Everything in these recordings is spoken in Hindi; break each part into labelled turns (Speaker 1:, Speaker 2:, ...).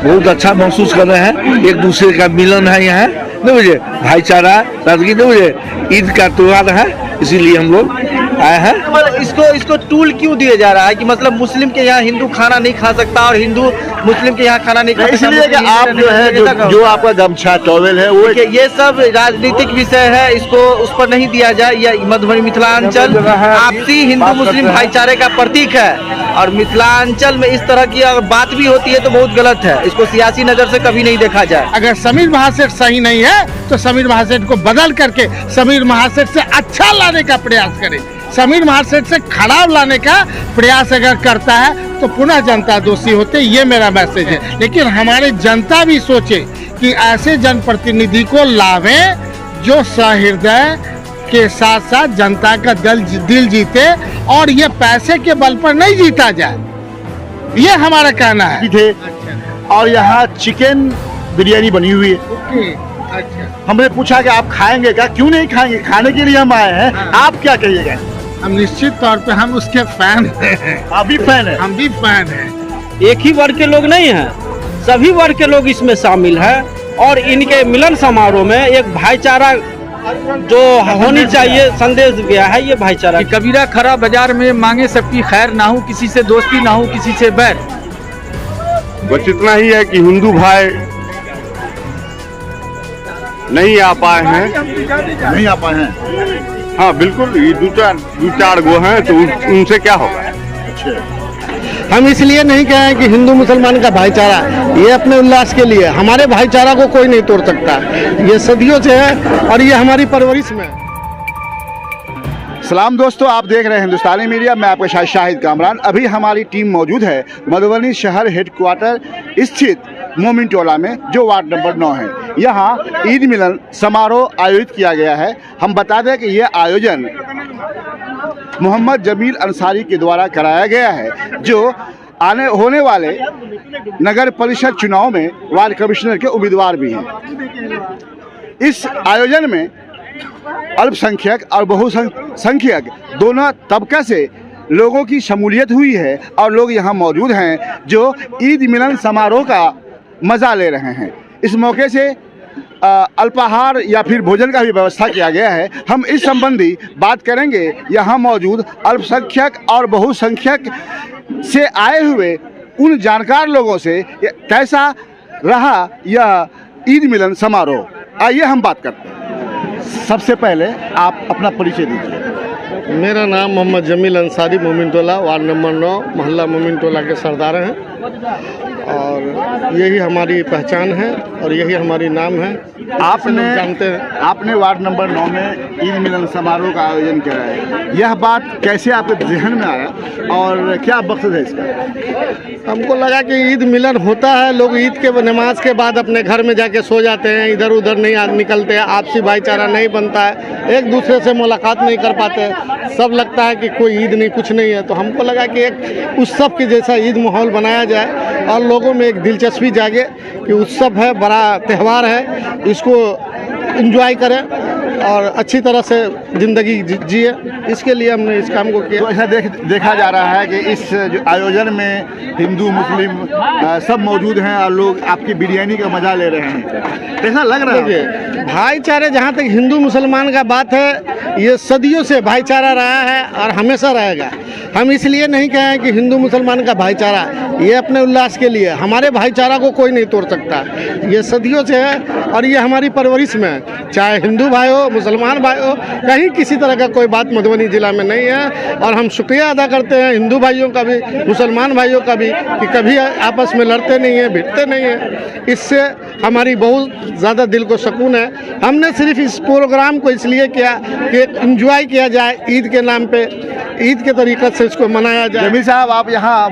Speaker 1: बहुत अच्छा महसूस कर रहे हैं। एक दूसरे का मिलन है यहाँ, नहीं बुझे, भाईचारा सादगी, नहीं बुझे, ईद का त्योहार है, इसीलिए हम लोग आए हैं।
Speaker 2: इसको टूल क्यों दिया जा रहा है कि मतलब मुस्लिम के यहाँ हिंदू खाना नहीं खा सकता और हिंदू मुस्लिम के यहाँ खाना नहीं खा सकता?
Speaker 3: इसलिए कि आप जो है जो आपका गमछा टॉवेल है वो
Speaker 2: ये सब राजनीतिक विषय है, इसको उस पर नहीं दिया जाए। यह मधुबनी मिथिलांचल आपसी हिंदू मुस्लिम भाईचारे का प्रतीक है और मिथिलांचल में इस तरह की अगर बात भी होती है तो बहुत गलत है। इसको सियासी नजर से कभी नहीं देखा जाए।
Speaker 4: अगर समीर महासेठ सही नहीं है तो समीर महासेठ को बदल करके समीर महासेठ से अच्छा लाने का प्रयास करें। समीर महासेठ से खराब लाने का प्रयास अगर करता है तो पुनः जनता दोषी होते, ये मेरा मैसेज है। लेकिन हमारे जनता भी सोचे कि ऐसे जनप्रतिनिधि को लावें जो सहृदय के साथ साथ जनता का दिल जीते और ये पैसे के बल पर नहीं जीता जाए, ये हमारा कहना है।
Speaker 3: थे और यहाँ चिकन बिरयानी बनी हुई है।
Speaker 4: अच्छा,
Speaker 3: हमने पूछा कि आप खाएंगे क्या? क्यों नहीं खाएंगे, खाने के लिए हम आए हैं। आप क्या कहिएगा?
Speaker 4: हम निश्चित तौर पे हम उसके फैन हैं।
Speaker 3: आप भी फैन है?
Speaker 4: हम भी फैन हैं।
Speaker 5: एक ही वर्ग के लोग नहीं हैं, सभी वर्ग के लोग इसमें शामिल हैं और इनके मिलन समारोह में एक भाईचारा जो होनी चाहिए संदेश दिया है। ये भाईचारा
Speaker 6: कबीरा खरा बाजार में मांगे सबकी खैर, ना हो किसी से दोस्ती, ना हो किसी से बैर।
Speaker 7: बस इतना ही है कि हिंदू भाई नहीं आ पाए हैं।
Speaker 3: नहीं आ पाए हैं?
Speaker 7: हाँ बिल्कुल, ये दो चार गो हैं तो उनसे क्या होगा।
Speaker 5: हम इसलिए नहीं कहे हैं कि हिंदू मुसलमान का भाईचारा, ये अपने उल्लास के लिए, हमारे भाईचारा को कोई नहीं तोड़ सकता। ये सदियों से है और ये हमारी परवरिश में है।
Speaker 3: सलाम दोस्तों, आप देख रहे हैं हिंदुस्तानी मीडिया। मैं आपका शाहिद कामरान। अभी हमारी टीम मौजूद है मधुबनी शहर हेडक्वार्टर स्थित मोमिन टोला में, जो वार्ड नंबर 9 है। यहाँ ईद मिलन समारोह आयोजित किया गया है। हम बता दें कि यह आयोजन मोहम्मद जमील अंसारी के द्वारा कराया गया है, जो होने वाले नगर परिषद चुनाव में वार्ड कमिश्नर के उम्मीदवार भी हैं। इस आयोजन में अल्पसंख्यक और बहुसंख्यक दोनों तबका से लोगों की शमूलियत हुई है और लोग यहाँ मौजूद हैं जो ईद मिलन समारोह का मज़ा ले रहे हैं। इस मौके से अल्पाहार या फिर भोजन का भी व्यवस्था किया गया है। हम इस संबंधी बात करेंगे यहाँ मौजूद अल्पसंख्यक और बहुसंख्यक से आए हुए उन जानकार लोगों से, कैसा रहा यह ईद मिलन समारोह। आइए हम बात करते हैं। सबसे पहले आप अपना परिचय दीजिए।
Speaker 5: मेरा नाम मोहम्मद जमील अंसारी, मोमिन टोला, वार्ड नंबर 9, मोहल्ला मोमिन टोला के सरदार हैं और यही हमारी पहचान है और यही हमारी नाम है।
Speaker 3: आपने
Speaker 5: जानते हैं,
Speaker 3: आपने वार्ड नंबर 9 में ईद मिलन समारोह का आयोजन किया है। यह बात कैसे आपके जहन में आया और क्या मकसद है इसका?
Speaker 5: हमको लगा कि ईद मिलन होता है, लोग ईद के नमाज के बाद अपने घर में जाके सो जाते हैं, इधर उधर नहीं निकलते हैं, आपसी भाईचारा नहीं बनता है, एक दूसरे से मुलाकात नहीं कर पाते, सब लगता है कि कोई ईद नहीं, कुछ नहीं है। तो हमको लगा कि एक उत्सव के जैसा ईद माहौल बनाया जाए और लोगों में एक दिलचस्पी जागे कि उत्सव है, बड़ा त्यौहार है, इसको एंजॉय करें और अच्छी तरह से ज़िंदगी जिए। इसके लिए हमने इस काम को किया।
Speaker 3: तो ऐसा देखा जा रहा है कि इस जो आयोजन में हिंदू मुस्लिम सब मौजूद हैं और लोग आपकी बिरयानी का मज़ा ले रहे हैं। कैसा लग रहा है?
Speaker 5: भाईचारे, जहाँ तक हिंदू मुसलमान का बात है, ये सदियों से भाईचारा रहा है और हमेशा रहेगा। हम इसलिए नहीं कहें कि हिंदू मुसलमान का भाईचारा, ये अपने उल्लास के लिए, हमारे भाईचारा को कोई नहीं तोड़ सकता। ये सदियों से है और ये हमारी परवरिश में है। चाहे हिंदू भाई हो, मुसलमान भाई हो, कहीं किसी तरह का कोई बात मधुबनी जिला में नहीं है। और हम शुक्रिया अदा करते हैं हिंदू भाइयों का भी, मुसलमान भाइयों का भी, कि कभी आपस में लड़ते नहीं हैं, भिड़ते नहीं हैं। इससे हमारी बहुत ज़्यादा दिल को सुकून है। हमने सिर्फ इस प्रोग्राम को इसलिए किया कि एंजॉय किया जाए, ईद के नाम पे, ईद के तरीक़े से इसको मनाया जाए।
Speaker 3: जमील साहब, आप यहाँ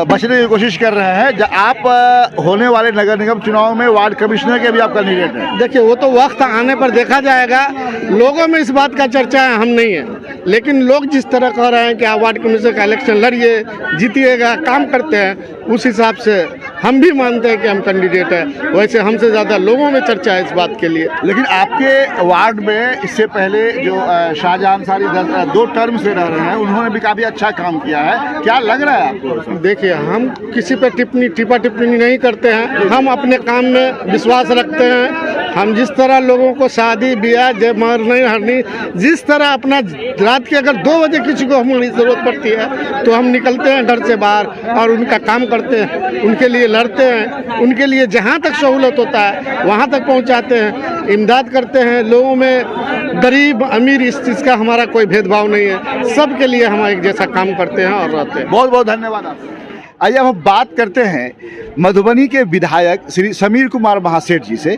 Speaker 3: बचने की कोशिश कर रहे हैं। आप होने वाले नगर निगम चुनाव में वार्ड कमिश्नर के भी आप कैंडिडेट हैं।
Speaker 5: देखिए, वो तो वक्त आने पर देखा जाएगा। लोगों में इस बात का चर्चा है, हम नहीं है। लेकिन लोग जिस तरह कह रहे हैं कि आप वार्ड कमीशन का इलेक्शन लड़िए, जीतिएगा, काम करते हैं, उस हिसाब से हम भी मानते हैं कि हम कैंडिडेट हैं। वैसे हमसे ज़्यादा लोगों में चर्चा है इस बात के लिए।
Speaker 3: लेकिन आपके वार्ड में इससे पहले जो शाहजहां अंसारी 2 टर्म से रह रहे हैं, उन्होंने भी काफ़ी अच्छा काम किया है। क्या लग रहा है आपको?
Speaker 5: देखिए, हम किसी पे टिप्पणी नहीं करते हैं। हम अपने काम में विश्वास रखते हैं। हम जिस तरह लोगों को शादी ब्याह जय मरनी हरनी, जिस तरह अपना रात के अगर 2 बजे किसी को हमारी ज़रूरत पड़ती है तो हम निकलते हैं घर से बाहर और उनका काम करते हैं, उनके लिए लड़ते हैं, उनके लिए जहाँ तक सहूलत होता है वहाँ तक पहुँचाते हैं, इमदाद करते हैं। लोगों में गरीब अमीर इस चीज़ का हमारा कोई भेदभाव नहीं है। सबके लिए हम एक जैसा काम करते हैं और रहते हैं।
Speaker 3: बहुत बहुत धन्यवाद आपका। आइए अब हम बात करते हैं मधुबनी के विधायक श्री समीर कुमार महासेठ जी से।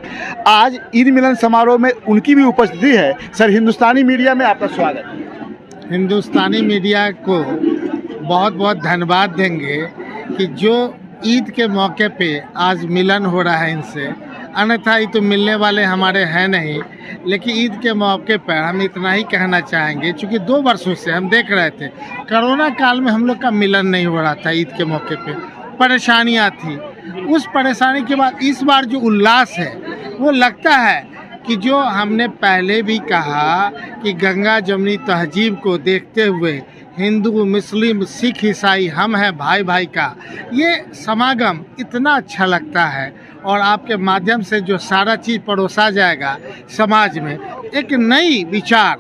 Speaker 3: आज ईद मिलन समारोह में उनकी भी उपस्थिति है। सर, हिंदुस्तानी मीडिया में आपका स्वागत।
Speaker 4: हिंदुस्तानी मीडिया को बहुत बहुत धन्यवाद देंगे कि जो ईद के मौके पे आज मिलन हो रहा है इनसे, अन्यथा ये तो मिलने वाले हमारे हैं नहीं। लेकिन ईद के मौके पर हम इतना ही कहना चाहेंगे, क्योंकि 2 वर्षों से हम देख रहे थे कोरोना काल में हम लोग का मिलन नहीं हो रहा था। ईद के मौके पे परेशानियां थी। उस परेशानी के बाद इस बार जो उल्लास है वो लगता है कि जो हमने पहले भी कहा कि गंगा जमुनी तहजीब को देखते हुए हिंदू मुस्लिम सिख ईसाई हम हैं भाई भाई का ये समागम इतना अच्छा लगता है। और आपके माध्यम से जो सारा चीज़ परोसा जाएगा समाज में, एक नई विचार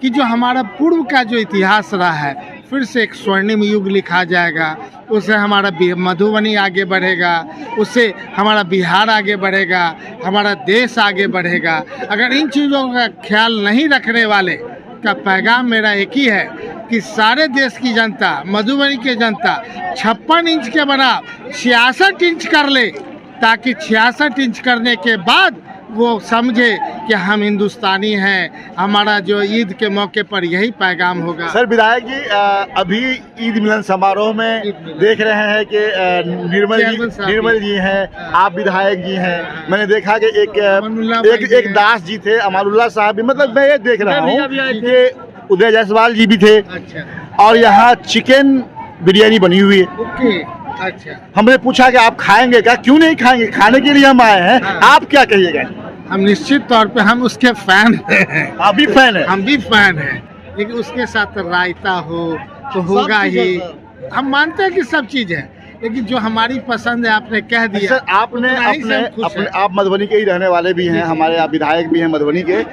Speaker 4: कि जो हमारा पूर्व का जो इतिहास रहा है फिर से एक स्वर्णिम युग लिखा जाएगा। उससे हमारा मधुबनी आगे बढ़ेगा, उससे हमारा बिहार आगे बढ़ेगा, हमारा देश आगे बढ़ेगा। अगर इन चीज़ों का ख्याल नहीं रखने वाले का पैगाम मेरा एक ही है कि सारे देश की जनता, मधुबनी की जनता 56 इंच के बना 66 इंच कर ले, ताकि 66 इंच करने के बाद वो समझे कि हम हिंदुस्तानी हैं। हमारा जो ईद के मौके पर यही पैगाम होगा।
Speaker 3: सर, विधायक जी, अभी ईद मिलन समारोह में देख रहे हैं कि निर्मल जी हैं, आप विधायक जी हैं। मैंने देखा कि एक दास जी थे, अमानुल्लाह साहब भी, मतलब मैं ये देख रहा हूँ कि उदय जायसवाल जी भी थे।
Speaker 4: अच्छा।
Speaker 3: और यहाँ चिकन बिरयानी बनी हुई है।
Speaker 4: अच्छा,
Speaker 3: हमने पूछा कि आप खाएंगे क्या? क्यों नहीं खाएंगे, खाने के लिए हम आए हैं। आप क्या कहिएगा?
Speaker 4: हम निश्चित तौर पे हम उसके फैन हैं।
Speaker 3: आप भी फैन हैं?
Speaker 4: हम भी फैन हैं, लेकिन उसके साथ रायता हो तो होगा ही। हम मानते हैं कि सब चीज़ है, लेकिन जो हमारी पसंद है आपने कह दिया।
Speaker 3: सर, आपने आप मधुबनी के ही रहने वाले भी हैं, हमारे आप विधायक भी हैं मधुबनी के,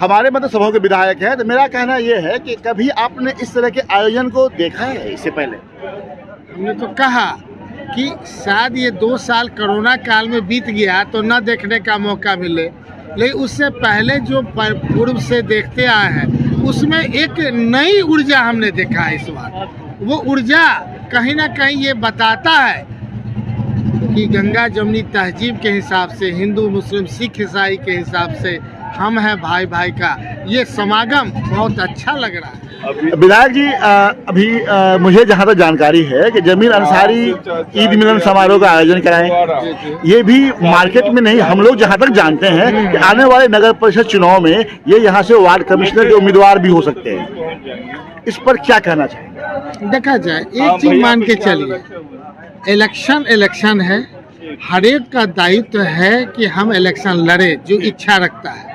Speaker 3: हमारे मतलब सभाओं के विधायक हैं। तो मेरा कहना ये है कि कभी आपने इस तरह के आयोजन को देखा है इससे पहले?
Speaker 4: हमने तो कहा कि शायद ये 2 साल कोरोना काल में बीत गया तो न देखने का मौका मिले, लेकिन उससे पहले जो पूर्व से देखते आए हैं उसमें एक नई ऊर्जा हमने देखा है इस बार। वो ऊर्जा कहीं ना कहीं ये बताता है कि गंगा जमुनी तहजीब के हिसाब से, हिंदू मुस्लिम सिख ईसाई के हिसाब से हम हैं भाई भाई का। ये समागम बहुत अच्छा लग रहा है।
Speaker 3: विधायक जी, अभी मुझे जहाँ तक जानकारी है कि जमील अंसारी ईद मिलन समारोह का आयोजन कराएं, ये भी मार्केट में नहीं, हम लोग जहाँ तक जानते हैं कि आने वाले नगर परिषद चुनाव में ये यहाँ से वार्ड कमिश्नर के उम्मीदवार भी हो सकते हैं। इस पर क्या कहना चाहिए?
Speaker 4: देखा जाए, एक चीज मान के चलिए, इलेक्शन है, हर एक का दायित्व है कि हम इलेक्शन लड़े जो इच्छा रखता है,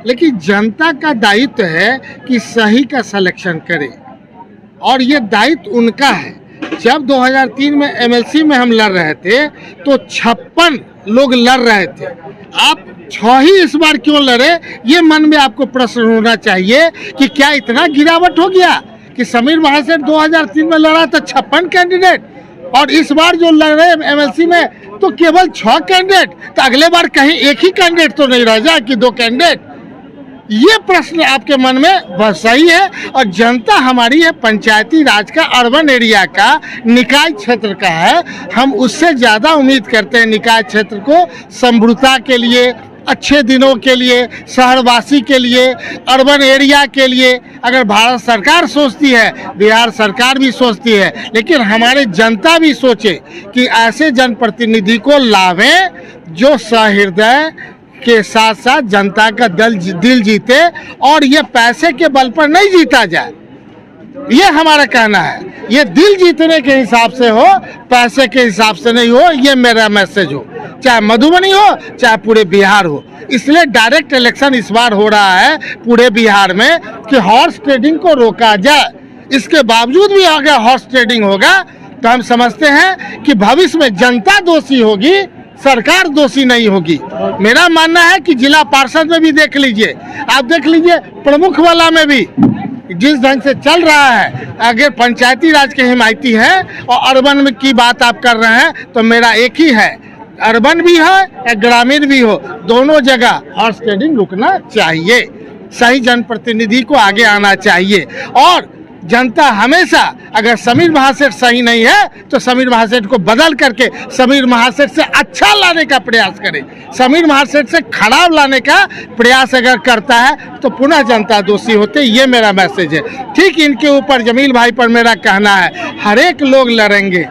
Speaker 4: लेकिन जनता का दायित्व है कि सही का सिलेक्शन करे, और ये दायित्व उनका है। जब 2003 में एमएलसी में हम लड़ रहे थे तो 56 लोग लड़ रहे थे, आप 6 ही इस बार क्यों लड़े? ये मन में आपको प्रश्न होना चाहिए कि क्या इतना गिरावट हो गया कि समीर महासेठ 2003 में लड़ा था 56 कैंडिडेट, और इस बार जो लड़ रहे एमएलसी में तो केवल 6 कैंडिडेट। तो अगले बार कहीं एक ही कैंडिडेट तो नहीं रह जाए कि 2 कैंडिडेट? ये प्रश्न आपके मन में बस सही है। और जनता हमारी है पंचायती राज का, अर्बन एरिया का, निकाय क्षेत्र का है। हम उससे ज़्यादा उम्मीद करते हैं निकाय क्षेत्र को समृद्धता के लिए, अच्छे दिनों के लिए, शहरवासी के लिए, अर्बन एरिया के लिए। अगर भारत सरकार सोचती है, बिहार सरकार भी सोचती है, लेकिन हमारे जनता भी सोचे कि ऐसे जनप्रतिनिधि को लावें जो सहृदय के साथ साथ जनता का दिल जीते, और ये पैसे के बल पर नहीं जीता जाए। ये हमारा कहना है। ये दिल जीतने के हिसाब से हो, पैसे के हिसाब से नहीं हो, ये मेरा मैसेज हो। चाहे मधुबनी हो, चाहे पूरे बिहार हो। इसलिए डायरेक्ट इलेक्शन इस बार हो रहा है पूरे बिहार में कि हॉर्स ट्रेडिंग को रोका जाए। इसके बावजूद भी अगर हॉर्स ट्रेडिंग होगा तो हम समझते हैं कि भविष्य में जनता दोषी होगी, सरकार दोषी नहीं होगी। मेरा मानना है कि जिला पार्षद में भी देख लीजिए, आप देख लीजिए प्रमुख वाला में भी जिस ढंग से चल रहा है, अगर पंचायती राज के हिमायती हैं और अर्बन में की बात आप कर रहे हैं तो मेरा एक ही है, अर्बन भी है या ग्रामीण भी हो, दोनों जगह हॉर्स ट्रेडिंग रुकना चाहिए। सही जनप्रतिनिधि को आगे आना चाहिए और जनता हमेशा, अगर समीर महासेठ सही नहीं है तो समीर महासेठ को बदल करके समीर महासेठ से अच्छा लाने का प्रयास करे। समीर महासेठ से खराब लाने का प्रयास अगर करता है तो पुनः जनता दोषी होते, ये मेरा मैसेज है। ठीक इनके ऊपर जमील भाई पर मेरा कहना है, हर एक लोग लड़ेंगे,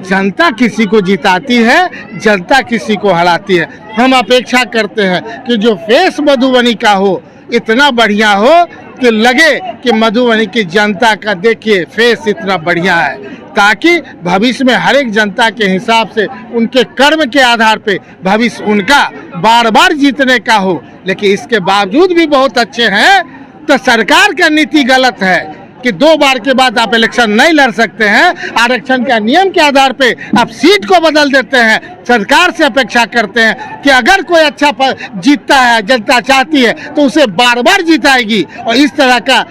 Speaker 4: जनता किसी को जिताती है, जनता किसी को हराती है। हम अपेक्षा करते हैं कि जो फेस मधुबनी का हो इतना बढ़िया हो कि लगे कि मधुबनी की जनता का देखिए फेस इतना बढ़िया है, ताकि भविष्य में हर एक जनता के हिसाब से उनके कर्म के आधार पे भविष्य उनका बार बार जीतने का हो। लेकिन इसके बावजूद भी बहुत अच्छे हैं तो सरकार का नीति गलत है कि 2 बार के बाद आप इलेक्शन नहीं लड़ सकते हैं। आरक्षण का नियम के आधार पे आप सीट को बदल देते हैं। सरकार से अपेक्षा करते हैं कि अगर कोई अच्छा जीतता है, जनता चाहती है तो उसे बार बार जिताएगी और इस तरह का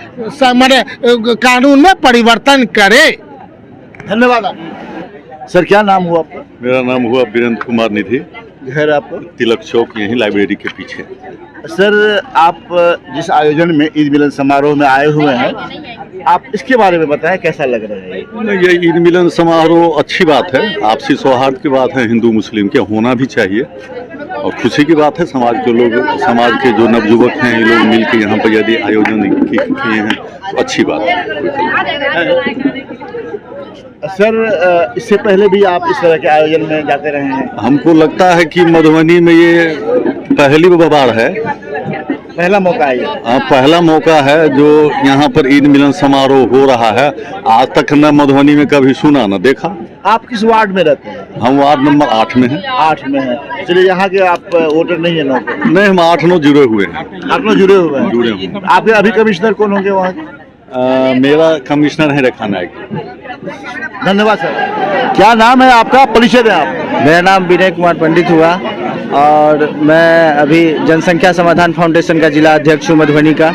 Speaker 4: कानून में परिवर्तन करे।
Speaker 3: धन्यवाद। सर क्या नाम हुआ आपका?
Speaker 7: मेरा नाम हुआ वीरेंद्र कुमार निधि,
Speaker 3: घर आपका?
Speaker 7: तिलक चौक, यहीं लाइब्रेरी के पीछे।
Speaker 3: सर आप जिस आयोजन में ईद मिलन समारोह में आए हुए हैं, आप इसके बारे में बताएं कैसा लग रहा है?
Speaker 7: ये ईद मिलन समारोह अच्छी बात है, आपसी सौहार्द की बात है, हिंदू मुस्लिम के होना भी चाहिए और खुशी की बात है। समाज के लोग, समाज के जो नवयुवक हैं, ये लोग मिलकर यहाँ पर यदि आयोजन किए हैं तो अच्छी बात है।
Speaker 3: सर इससे पहले भी आप इस तरह के आयोजन में जाते रहे हैं?
Speaker 7: हमको लगता है कि मधुबनी में ये पहली बार है,
Speaker 3: पहला मौका है।
Speaker 7: हाँ, पहला मौका है जो यहाँ पर ईद मिलन समारोह हो रहा है। आज तक न मधुबनी में कभी सुना न देखा।
Speaker 3: आप किस वार्ड में रहते हैं?
Speaker 7: हम वार्ड नंबर 8 में हैं।
Speaker 3: 8 में है, इसलिए यहाँ के आप वोटर नहीं है?
Speaker 7: नहीं, हम 8-9 जुड़े हुए हैं।
Speaker 3: 8 जुड़े हुए हैं?
Speaker 7: जुड़े हुए।
Speaker 3: आपके अभी कमिश्नर कौन होंगे वहाँ के?
Speaker 7: मेरा कमिश्नर है रेखा नायक।
Speaker 3: धन्यवाद सर। क्या नाम है आपका, परिचय दें आप?
Speaker 2: मेरा नाम विनय कुमार पंडित हुआ और मैं अभी जनसंख्या समाधान फाउंडेशन का जिला अध्यक्ष हूँ मधुबनी का।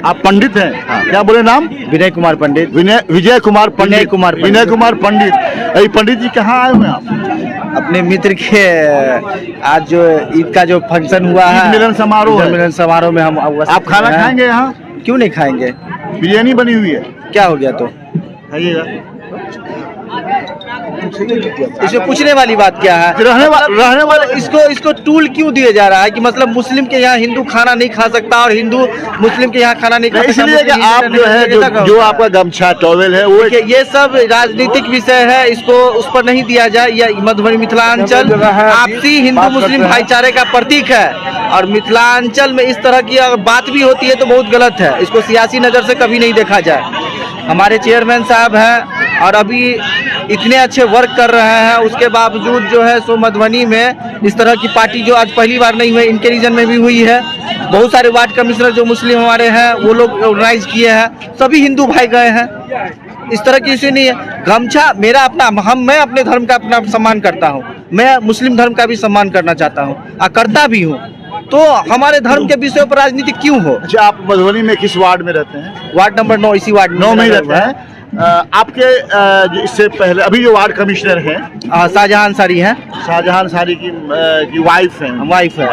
Speaker 3: आप पंडित हैं? हाँ। क्या बोले नाम?
Speaker 2: विनय कुमार पंडित।
Speaker 3: विजय कुमार पंडित। विनय कुमार पंडित। अरे पंडित जी कहाँ आए हुए हैं आप?
Speaker 2: अपने मित्र के आज जो ईद का जो फंक्शन हुआ है,
Speaker 3: मिलन समारोह,
Speaker 2: मिलन समारोह में हम।
Speaker 3: आप खाना खाएंगे यहाँ?
Speaker 2: क्यों नहीं खाएंगे?
Speaker 3: बिरयानी बनी हुई है।
Speaker 2: क्या हो गया तो
Speaker 3: खाइएगा।
Speaker 2: इसमें पूछने वाली बात क्या है?
Speaker 3: रहने वाले
Speaker 2: इसको टूल क्यों दिया जा रहा है कि मतलब मुस्लिम के यहाँ हिंदू खाना नहीं खा सकता और हिंदू मुस्लिम के यहाँ खाना नहीं खा सकता?
Speaker 3: इसलिए कि आप जो है जो आपका गमछा टॉवेल है वो
Speaker 2: ये सब राजनीतिक विषय है, इसको उस पर नहीं दिया जाए। यह मधुबनी मिथिलांचल आपसी हिंदू मुस्लिम भाईचारे का प्रतीक है और मिथिलांचल में इस तरह की अगर बात भी होती है तो बहुत गलत है। इसको सियासी नज़र से कभी नहीं देखा जाए। हमारे चेयरमैन साहब हैं और अभी इतने अच्छे वर्क कर रहे हैं, उसके बावजूद जो है सो मधुबनी में इस तरह की पार्टी जो आज पहली बार नहीं हुई, इनके रीजन में भी हुई है। बहुत सारे वार्ड कमिश्नर जो मुस्लिम हमारे हैं वो लोग ऑर्गेनाइज किए हैं, सभी हिंदू भाई गए हैं। इस तरह की इश्यू नहीं है। गमछा मेरा अपना, मैं अपने धर्म का अपना सम्मान करता हूँ, मैं मुस्लिम धर्म का भी सम्मान करना चाहता हूँ और करता भी हूँ, तो हमारे धर्म के विषय पर राजनीति क्यों हो?
Speaker 3: अच्छा, आप मधुबनी में किस वार्ड में रहते हैं?
Speaker 2: वार्ड नंबर 9, इसी वार्ड
Speaker 3: 9 में रहते हैं। आपके इससे पहले अभी जो वार्ड कमिश्नर हैं
Speaker 2: शाहजहां अंसारी हैं।
Speaker 3: शाहजहां अंसारी की वाइफ हैं।
Speaker 2: वाइफ है।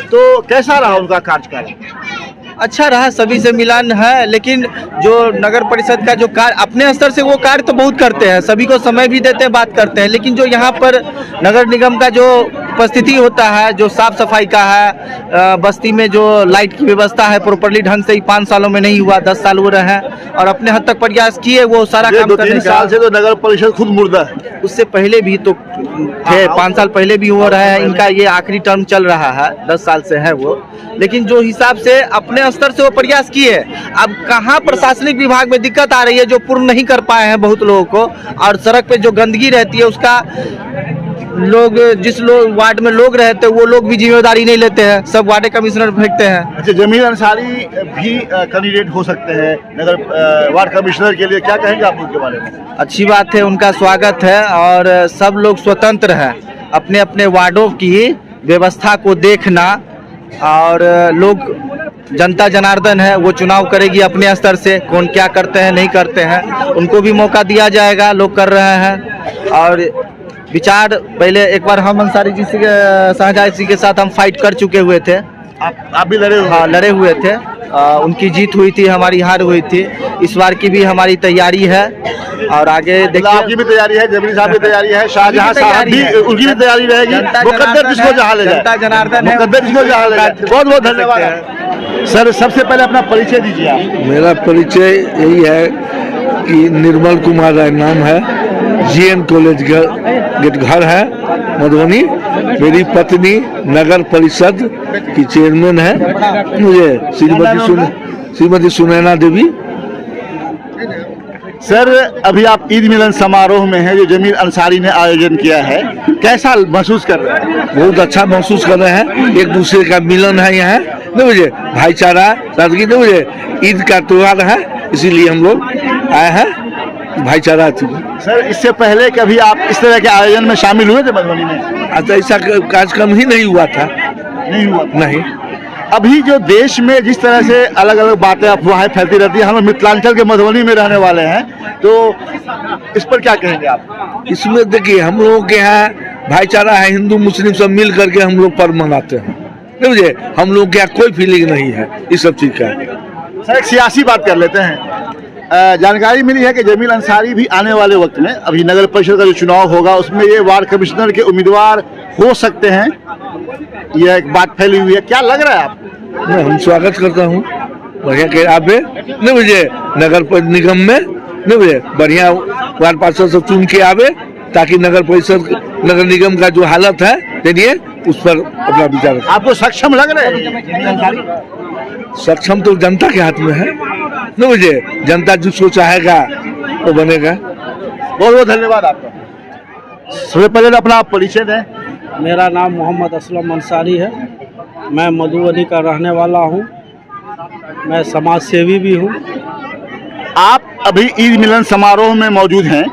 Speaker 3: तो कैसा रहा उनका कार्यकाल?
Speaker 2: अच्छा रहा, सभी से मिलन है, लेकिन जो नगर परिषद का जो कार्य अपने स्तर से वो कार्य तो बहुत करते हैं, सभी को समय भी देते हैं, बात करते हैं, लेकिन जो यहाँ पर नगर निगम का जो उपस्थिति होता है जो साफ सफाई का है, बस्ती में जो लाइट की व्यवस्था है प्रॉपरली ढंग से 5 सालों में नहीं हुआ, 10 साल हो रहे हैं और अपने हद तक प्रयास किए वो सारा काम करने
Speaker 3: 2-3 साल से तो नगर परिषद खुद मुर्दा है।
Speaker 2: उससे पहले भी तो थे, 5 साल पहले भी हो रहा है, इनका ये आखिरी टर्म चल रहा है, 10 साल से है वो। लेकिन जो हिसाब से अपने स्तर से वो प्रयास किए, अब कहाँ प्रशासनिक विभाग में दिक्कत आ रही है जो पूर्ण नहीं कर पाए हैं बहुत लोगों को, और सड़क पे जो गंदगी रहती है उसका लोग जिस लोग वार्ड में लोग रहते हैं वो लोग भी जिम्मेदारी नहीं लेते हैं, सब वार्ड कमिश्नर फेंकते हैं।
Speaker 3: अच्छा, जमील अंसारी भी कैंडिडेट हो सकते हैं नगर वार्ड कमिश्नर के लिए, क्या कहेंगे आप उनके बारे में?
Speaker 2: अच्छी बात है, उनका स्वागत है और सब लोग स्वतंत्र हैं अपने अपने वार्डों की व्यवस्था को देखना, और लोग जनता जनार्दन है वो चुनाव करेगी अपने स्तर से, कौन क्या करते हैं नहीं करते हैं उनको भी मौका दिया जाएगा, लोग कर रहे हैं। और विचार पहले एक बार हम अंसारी जी से शाहजहां जी के साथ हम फाइट कर चुके हुए थे।
Speaker 3: आप भी लड़े हुए?
Speaker 2: हाँ, लड़े हुए थे, उनकी जीत हुई थी, हमारी हार हुई थी। इस बार की भी हमारी तैयारी है और आगे देखिए
Speaker 3: आपकी भी तैयारी है, जमील साहब की तैयारी है, शाहजहां साहब भी उनकी भी तैयारी रहेगी। मुकद्दर किसको जहाँ ले जाए,
Speaker 2: जनता जनार्दन है,
Speaker 3: मुकद्दर किसको जहाँ ले जाए। बहुत बहुत धन्यवाद सर। सबसे पहले अपना परिचय दीजिए आप।
Speaker 1: मेरा परिचय यही है कि निर्मल कुमार राय नाम है, GN कॉलेज गेट घर है मधुबनी। मेरी पत्नी नगर परिषद की चेयरमैन है, मुझे श्रीमती सुनैना देवी।
Speaker 3: सर, अभी आप ईद मिलन समारोह में हैं जो जमील अंसारी ने आयोजन किया है, कैसा महसूस कर रहे हैं?
Speaker 1: बहुत अच्छा महसूस कर रहे हैं, एक दूसरे का मिलन है यहाँ, नहीं मुझे भाईचारा सादगी, नहीं मुझे ईद का त्योहार है, इसीलिए हम लोग आए हैं भाईचारा।
Speaker 3: सर, इससे पहले कभी आप इस तरह के आयोजन में शामिल हुए थे मधुबनी में?
Speaker 1: अच्छा, ऐसा कार्यक्रम ही नहीं हुआ था।
Speaker 3: नहीं हुआ था।
Speaker 1: नहीं।
Speaker 3: अभी जो देश में जिस तरह से अलग अलग बातें अफवाहें फैलती रहती है, हम मिथिलांचल के मधुबनी में रहने वाले हैं, तो इस पर क्या कहेंगे आप?
Speaker 1: इसमें देखिए, हम लोगों के यहाँ भाईचारा है, हिंदू मुस्लिम सब मिल करके हम लोग पर्व मनाते हैं, नहीं मुझे हम लोग के यहाँ कोई फीलिंग नहीं है इस सब चीज का।
Speaker 3: सर, एक सियासी बात कर लेते हैं। जानकारी मिली है कि जमील अंसारी भी आने वाले वक्त में, अभी नगर परिषद का जो चुनाव होगा उसमें ये वार्ड कमिश्नर के उम्मीदवार हो सकते हैं, यह एक बात फैली हुई है, क्या लग रहा है आपको?
Speaker 1: हम स्वागत करता हूँ बढ़िया के आवे, नहीं मुझे नगर निगम में, नहीं मुझे बढ़िया वार्ड पार्षद सब चुन के आवे, ताकि नगर परिषद नगर निगम का जो हालत है देखिए उस पर अपना विचार।
Speaker 3: आपको सक्षम लग रहे हैं?
Speaker 1: सक्षम तो जनता के हाथ में है, नहीं मुझे जनता जिसको चाहेगा वो बनेगा।
Speaker 3: बहुत बहुत धन्यवाद आपका। सबसे पहले अपना आप परिचय दें।
Speaker 5: मेरा नाम मोहम्मद असलम अंसारी है, मैं मधुबनी का रहने वाला हूँ, मैं समाज सेवी भी हूँ।
Speaker 3: आप अभी ईद मिलन समारोह में मौजूद हैं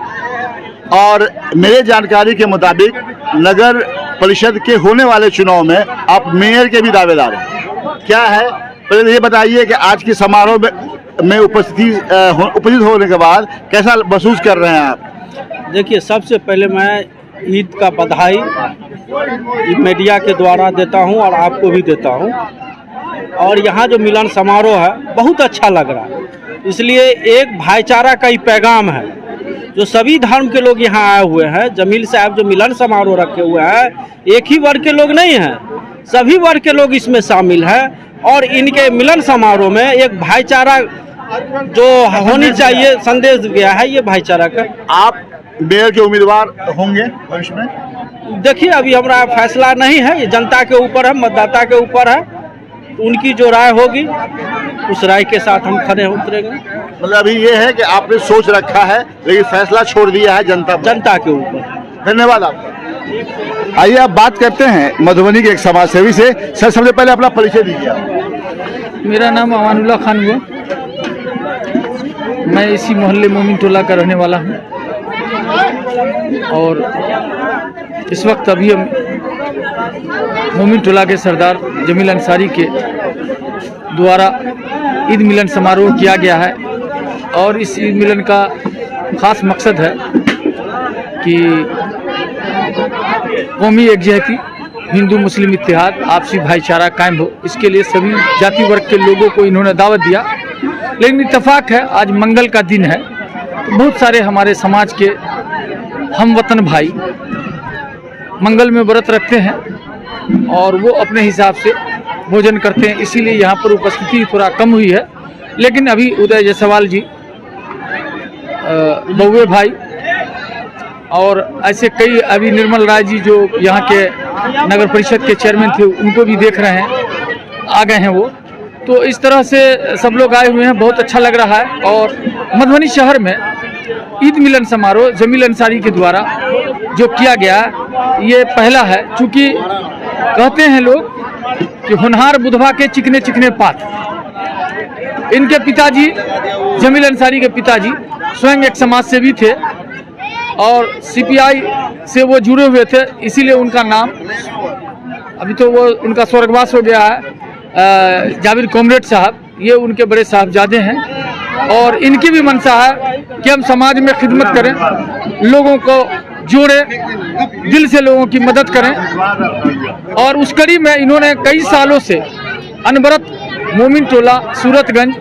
Speaker 3: और मेरे जानकारी के मुताबिक नगर परिषद के होने वाले चुनाव में आप मेयर के भी दावेदार हैं, क्या है? पहले ये बताइए कि आज के समारोह में उपस्थित होने के बाद कैसा महसूस कर रहे हैं आप?
Speaker 5: देखिए, सबसे पहले मैं ईद का बधाई मीडिया के द्वारा देता हूं और आपको भी देता हूं। और यहाँ जो मिलन समारोह है बहुत अच्छा लग रहा है, इसलिए एक भाईचारा का ही पैगाम है। जो सभी धर्म के लोग यहाँ आए हुए हैं, जमील साहब जो मिलन समारोह रखे हुए हैं, एक ही वर्ग के लोग नहीं हैं, सभी वर्ग के लोग इसमें शामिल हैं। और इनके मिलन समारोह में एक भाईचारा जो होनी चाहिए संदेश गया है, ये भाईचारा का।
Speaker 3: आप मेयर के उम्मीदवार होंगे भविष्य में?
Speaker 5: देखिए, अभी हमारा फैसला नहीं है, ये जनता के ऊपर है, मतदाता के ऊपर है, तो उनकी जो राय होगी उस राय के साथ हम खड़े उतरेंगे।
Speaker 3: मतलब अभी ये है कि आपने सोच रखा है लेकिन फैसला छोड़ दिया है जनता
Speaker 5: के ऊपर।
Speaker 3: धन्यवाद आपका। आइए अब बात करते हैं मधुबनी के एक समाज सेवी से। सर, सबसे पहले अपना परिचय दीजिए आप।
Speaker 6: मेरा नाम अमानुल्लाह खान हुआ, मैं इसी मोहल्ले मोमिन टोला का रहने वाला हूँ और इस वक्त अभी हम मोमिन टोला के सरदार जमील अंसारी के द्वारा ईद मिलन समारोह किया गया है। और इस ईद मिलन का खास मकसद है कि कौमी एकजहती, हिंदू मुस्लिम इत्तेहाद, आपसी भाईचारा कायम हो, इसके लिए सभी जाति वर्ग के लोगों को इन्होंने दावत दिया। लेकिन इत्तेफाक है आज मंगल का दिन है, तो बहुत सारे हमारे समाज के हम वतन भाई मंगल में व्रत रखते हैं और वो अपने हिसाब से भोजन करते हैं, इसीलिए यहाँ पर उपस्थिति थोड़ा कम हुई है। लेकिन अभी उदय जायसवाल जी, बउए भाई और ऐसे कई, अभी निर्मल राय जी जो यहाँ के नगर परिषद के चेयरमैन थे, उनको भी देख रहे हैं, आ गए हैं वो। तो इस तरह से सब लोग आए हुए हैं, बहुत अच्छा लग रहा है। और मधुबनी शहर में ईद मिलन समारोह जमील अंसारी के द्वारा जो किया गया, ये पहला है। चूँकि कहते हैं लोग कि होनहार बुधवा के चिकने चिकने पात, इनके पिताजी जमील अंसारी के पिताजी स्वयं एक समाज सेवी थे और सीपीआई से वो जुड़े हुए थे, इसीलिए उनका नाम, अभी तो वो उनका स्वर्गवास हो गया है, जाबिर कॉमरेड साहब, ये उनके बड़े साहबजादे हैं। और इनकी भी मंशा है कि हम समाज में खिदमत करें, लोगों को जोड़ें, दिल से लोगों की मदद करें। और उस कड़ी में इन्होंने कई सालों से अनवरत मोमिन टोला, सूरतगंज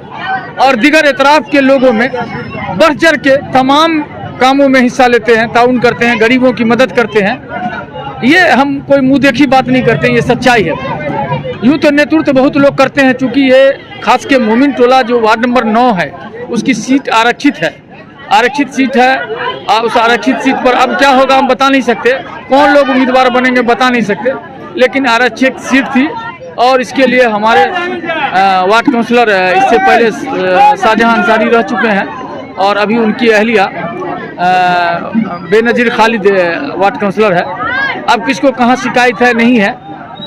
Speaker 6: और दीगर एतराफ़ के लोगों में बढ़ चढ़ के तमाम कामों में हिस्सा लेते हैं, ताउन करते हैं, गरीबों की मदद करते हैं। ये हम कोई मुँह देखी बात नहीं करते हैं, ये सच्चाई है। यूँ तो नेतृत्व बहुत लोग करते हैं, चूँकि ये खास के मोमिन टोला जो वार्ड नंबर 9 है, उसकी सीट आरक्षित है, आरक्षित सीट है। उस आरक्षित सीट पर अब क्या होगा हम बता नहीं सकते, कौन लोग उम्मीदवार बनेंगे बता नहीं सकते, लेकिन आरक्षित सीट थी। और इसके लिए हमारे वार्ड काउंसलर इससे पहले शाहजहां अंसारी रह चुके हैं और अभी उनकी अहलिया बेनज़ीर खालिद वार्ड काउंसलर है। अब किसको कहाँ शिकायत है नहीं है,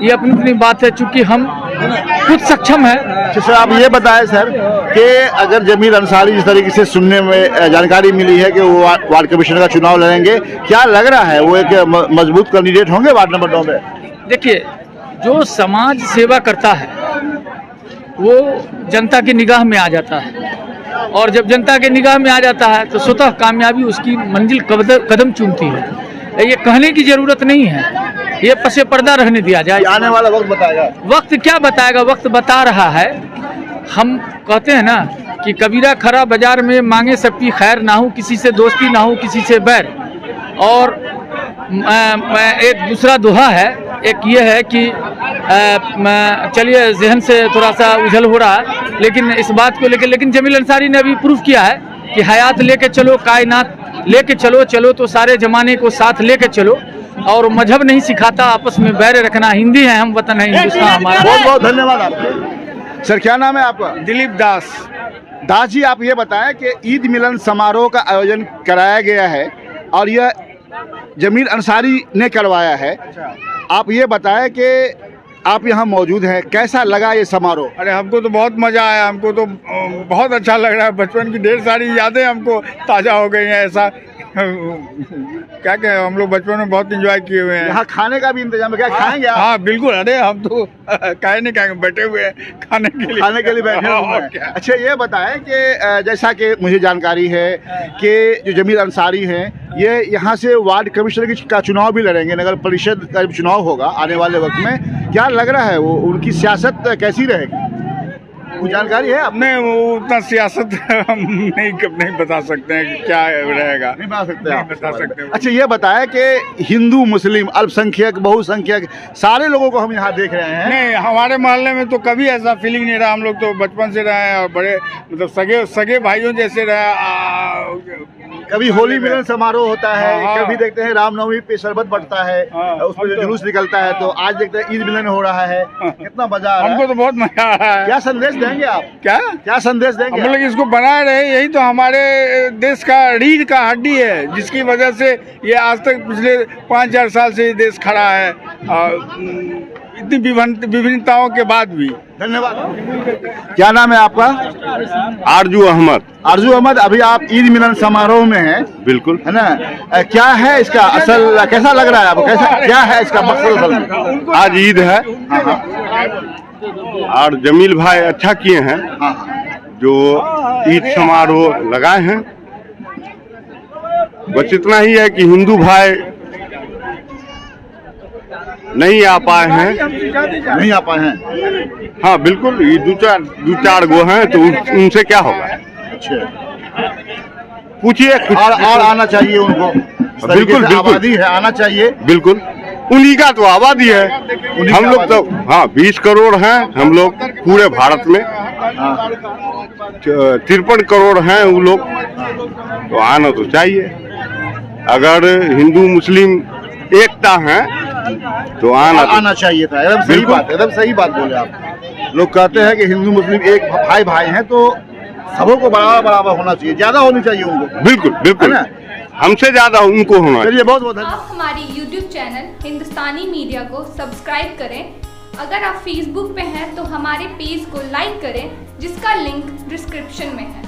Speaker 6: ये अपनी अपनी बात है, चूँकि हम खुद सक्षम है।
Speaker 3: सर आप ये बताएं सर कि अगर जमील अंसारी जिस तरीके से सुनने में जानकारी मिली है कि वो वार्ड कमिश्नर का चुनाव लड़ेंगे, क्या लग रहा है वो एक मजबूत कैंडिडेट होंगे वार्ड नंबर 9 में?
Speaker 6: देखिए, जो समाज सेवा करता है वो जनता की निगाह में आ जाता है, और जब जनता के निगाह में आ जाता है तो स्वतः कामयाबी उसकी मंजिल कदम चूमती है। ये कहने की जरूरत नहीं है, ये पसे पर्दा रहने दिया जाए।
Speaker 3: आने वाला वक्त बताएगा।
Speaker 6: वक्त क्या बताएगा, वक्त बता रहा है। हम कहते हैं ना कि कबीरा खरा बाजार में मांगे सबकी खैर, ना हो किसी से दोस्ती ना हो किसी से बैर। और एक दूसरा दोहा है, एक ये है कि चलिए जहन से थोड़ा सा उछल हो रहा है लेकिन इस बात को लेकर, लेकिन जमील अंसारी ने अभी प्रूफ किया है कि हयात लेके चलो, कायनात लेके चलो, चलो तो सारे जमाने को साथ लेके चलो। और मजहब नहीं सिखाता आपस में बैर रखना, हिंदी है हम, वतन है हिंदुस्तान हमारा।
Speaker 3: बहुत बहुत धन्यवाद आपको। सर क्या नाम है आपका?
Speaker 5: दिलीप दास।
Speaker 3: दास जी आप ये बताएं कि ईद मिलन समारोह का आयोजन कराया गया है और यह जमील अंसारी ने करवाया है। आप ये बताएं कि आप यहाँ मौजूद हैं, कैसा लगा ये समारोह?
Speaker 8: अरे हमको तो बहुत मज़ा आया, हमको तो बहुत अच्छा लग रहा है। बचपन की ढेर सारी यादें हमको ताज़ा हो गई हैं। ऐसा क्या कहें, हम लोग बचपन में बहुत एंजॉय किए हुए हैं।
Speaker 3: यहाँ खाने का भी इंतजाम है, क्या खाएंगे आप?
Speaker 8: हाँ बिल्कुल, अरे हम तो काहे नहीं खाएंगे, बैठे हुए हैं खाने के लिए
Speaker 3: बैठे हुए हैं। अच्छा ये बताएं कि जैसा कि मुझे जानकारी है कि जो जमील अंसारी हैं ये यहाँ से वार्ड कमिश्नर का चुनाव भी लड़ेंगे, नगर परिषद का चुनाव होगा आने वाले वक्त में। क्या लग रहा है वो उनकी सियासत कैसी रहेगी, कुछ जानकारी है आपने?
Speaker 8: वो उतना सियासत हम नहीं बता सकते हैं कि क्या रहेगा,
Speaker 3: नहीं बता सकते आप?
Speaker 8: बता सकते।
Speaker 3: अच्छा ये बताया कि हिंदू मुस्लिम अल्पसंख्यक बहुसंख्यक सारे लोगों को हम यहाँ देख रहे हैं।
Speaker 8: नहीं, हमारे मोहल्ले में तो कभी ऐसा फीलिंग नहीं रहा। हम लोग तो बचपन से रहे हैं और बड़े मतलब सगे भाइयों जैसे रहे।
Speaker 3: कभी होली मिलन समारोह होता है,
Speaker 8: हाँ।
Speaker 3: कभी देखते हैं रामनवमी पे शरबत बटता है,
Speaker 8: हाँ।
Speaker 3: उसमें जो जुलूस निकलता है, तो आज देखते हैं ईद मिलन हो रहा है। कितना मजा आ रहा है।
Speaker 8: हमको तो बहुत मजा आ रहा है।
Speaker 3: क्या संदेश देंगे आप? क्या संदेश देंगे?
Speaker 8: हम लोग इसको बनाए रहे, यही तो हमारे देश का रीढ़ का हड्डी है, जिसकी वजह से ये आज तक पिछले 5,000 साल से ये देश खड़ा है, और इतनी विभिन्नताओं के बाद भी।
Speaker 3: धन्यवाद। क्या नाम है आपका?
Speaker 7: आरजू अहमद।
Speaker 3: आरजू अहमद, अभी आप ईद मिलन समारोह में हैं,
Speaker 7: बिल्कुल
Speaker 3: है ना? क्या है इसका असल, कैसा लग रहा है आपको? कैसा क्या है इसका मकसद?
Speaker 7: आज ईद है और जमील भाई अच्छा किए हैं जो ईद समारोह लगाए हैं। बस इतना ही है कि हिंदू भाई नहीं आ पाए हैं। हाँ बिल्कुल, ये दो चार गो हैं तो उनसे क्या होगा?
Speaker 3: अच्छा
Speaker 7: पूछिए
Speaker 3: और आना चाहिए उनको।
Speaker 7: बिल्कुल
Speaker 3: आबादी है, आना चाहिए।
Speaker 7: बिल्कुल।
Speaker 9: उन्हीं का तो आबादी है। हम लोग तो हाँ 20 करोड़ हैं हम लोग पूरे भारत में, 53 करोड़ हैं वो लोग, तो आना तो चाहिए। अगर हिंदू मुस्लिम एकता है तो
Speaker 3: आना चाहिए था। एकदम सही बात, एकदम सही बात बोले आप। लोग कहते हैं कि हिंदू मुस्लिम एक भाई हैं, तो सबको बराबर होना चाहिए, ज्यादा होनी चाहिए उनको।
Speaker 9: बिल्कुल बिल्कुल, हमसे ज्यादा उनको होना चाहिए।
Speaker 3: बहुत बहुत
Speaker 10: आप हमारी YouTube चैनल हिंदुस्तानी मीडिया को सब्सक्राइब करें। अगर आप Facebook पे हैं तो हमारे पेज को लाइक करें, जिसका लिंक डिस्क्रिप्शन में है।